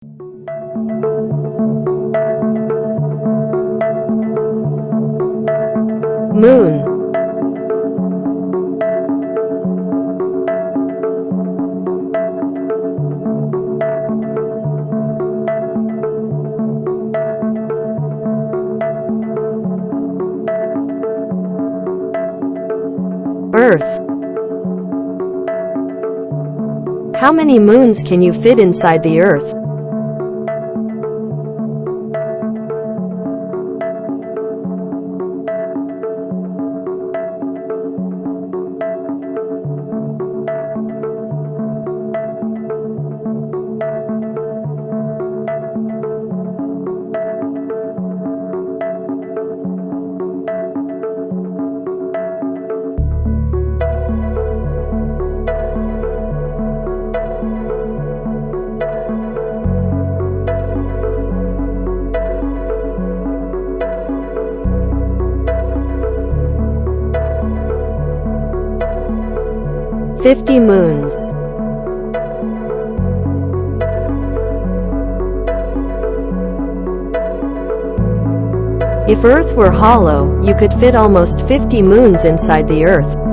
Moon. Earth. How many moons can you fit inside the Earth? "50 moons." If Earth were hollow, you could fit almost 50 moons inside the Earth.